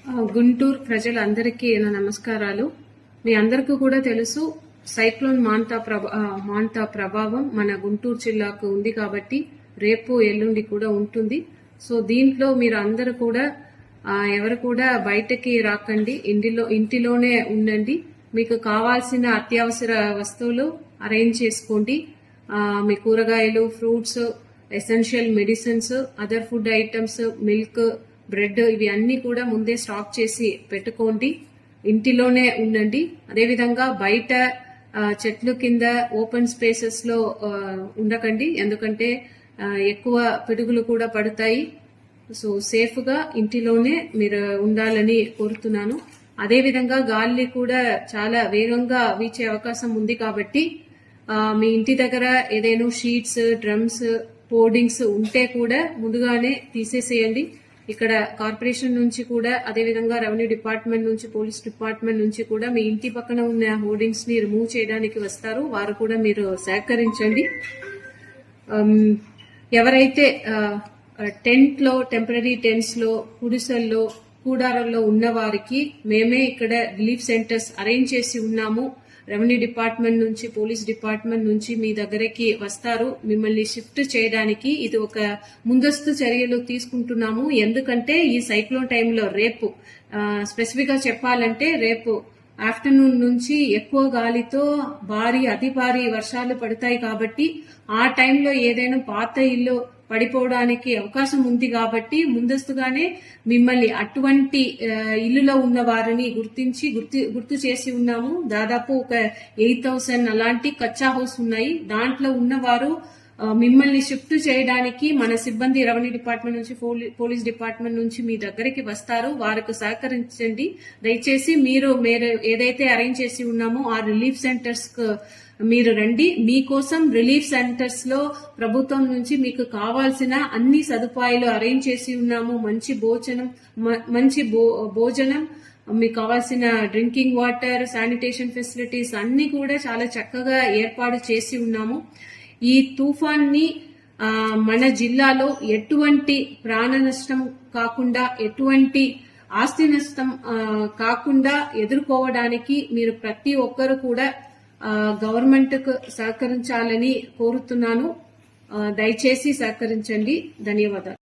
గుంటూరు ప్రజలందరికీ నా నమస్కారాలు. మీ అందరికీ కూడా తెలుసు, సైక్లోన్ మాంతా ప్రభావం మన గుంటూరు జిల్లాకు ఉంది కాబట్టి రేపు ఎల్లుండి కూడా ఉంటుంది. సో దీంట్లో మీరు అందరూ కూడా ఎవరు కూడా బయటకి రాకండి, ఇంటిలోనే ఉండండి. మీకు కావాల్సిన అత్యవసర వస్తువులు అరేంజ్ చేసుకోండి. మీ కూరగాయలు, fruits, essential medicines, other food items, milk, bread ఇవి అన్ని కూడా ముందే స్టాక్ చేసి పెట్టుకోండి. ఇంటిలోనే ఉండండి. అదేవిధంగా బయట చెట్లు కింద ఓపెన్ స్పేసెస్ లో ఉండకండి, ఎందుకంటే ఎక్కువ పిడుగులు కూడా పడతాయి. సో సేఫ్ గా ఇంటిలోనే మీరు ఉండాలని కోరుతున్నాను. అదేవిధంగా గాలి కూడా చాలా వేగంగా వీచే అవకాశం ఉంది కాబట్టి మీ ఇంటి దగ్గర ఏదైనా షీట్స్, డ్రమ్స్, హోర్డింగ్స్ ఉంటే కూడా ముందుగానే తీసేసేయండి. ఇక్కడ కార్పొరేషన్ నుంచి కూడా, అదేవిధంగా రెవెన్యూ డిపార్ట్మెంట్ నుంచి, పోలీస్ డిపార్ట్మెంట్ నుంచి కూడా మీ ఇంటి పక్కన ఉన్న హోర్డింగ్స్ ని రిమూవ్ చేయడానికి వస్తారు. వారు కూడా మీరు సహకరించండి. ఎవరైతే టెంపరీ టెంట్స్ లో, గుడిసెల్లో, కూడారాల్లో ఉన్న వారికి మేమే ఇక్కడ రిలీఫ్ సెంటర్స్ అరేంజ్ చేసి ఉన్నాము. రెవెన్యూ డిపార్ట్మెంట్ నుంచి, పోలీస్ డిపార్ట్మెంట్ నుంచి మీ దగ్గరికి వస్తారు మిమ్మల్ని షిఫ్ట్ చేయడానికి. ఇది ఒక ముందస్తు చర్యలు తీసుకుంటున్నాము. ఎందుకంటే ఈ సైక్లోన్ టైంలో రేపు స్పెసిఫిక్ గా చెప్పాలంటే రేపు ఆఫ్టర్నూన్ నుంచి ఎక్కువ గాలితో అతి భారీ వర్షాలు పడతాయి కాబట్టి ఆ టైంలో ఏదైనా పాత ఇల్లు పడిపోవడానికి అవకాశం ఉంది కాబట్టి ముందస్తుగానే మిమ్మల్ని అటువంటి ఇల్లులో ఉన్న వారిని గుర్తు చేసి ఉన్నాము. దాదాపు ఒక 8,000 అలాంటి కచ్చా హౌస్ ఉన్నాయి. దాంట్లో ఉన్నవారు మిమ్మల్ని షిఫ్ట్ చేయడానికి మన సిబ్బంది రెవెన్యూ డిపార్ట్మెంట్ నుంచి, పోలీస్ డిపార్ట్మెంట్ నుంచి మీ దగ్గరికి వస్తారు. వారికి సహకరించండి. దయచేసి మీరు ఏదైతే అరేంజ్ చేసి ఉన్నామో ఆ రిలీఫ్ సెంటర్స్ మీరు రండి. మీకోసం రిలీఫ్ సెంటర్స్ లో ప్రభుత్వం నుంచి మీకు కావాల్సిన అన్ని సదుపాయాలు అరేంజ్ చేసి ఉన్నాము. మంచి భోజనం, మీకు కావాల్సిన డ్రింకింగ్ వాటర్, శానిటేషన్ ఫెసిలిటీస్ అన్ని కూడా చాలా చక్కగా ఏర్పాటు చేసి ఉన్నాము. ఈ తుఫాన్ ని మన జిల్లాలో ఎటువంటి ప్రాణ నష్టం కాకుండా, ఎటువంటి ఆస్తి నష్టం కాకుండా ఎదుర్కోవడానికి మీరు ప్రతి ఒక్కరు కూడా గవర్నమెంట్ కు సహకరించాలని కోరుతున్నాను. దయచేసి సహకరించండి. ధన్యవాదాలు.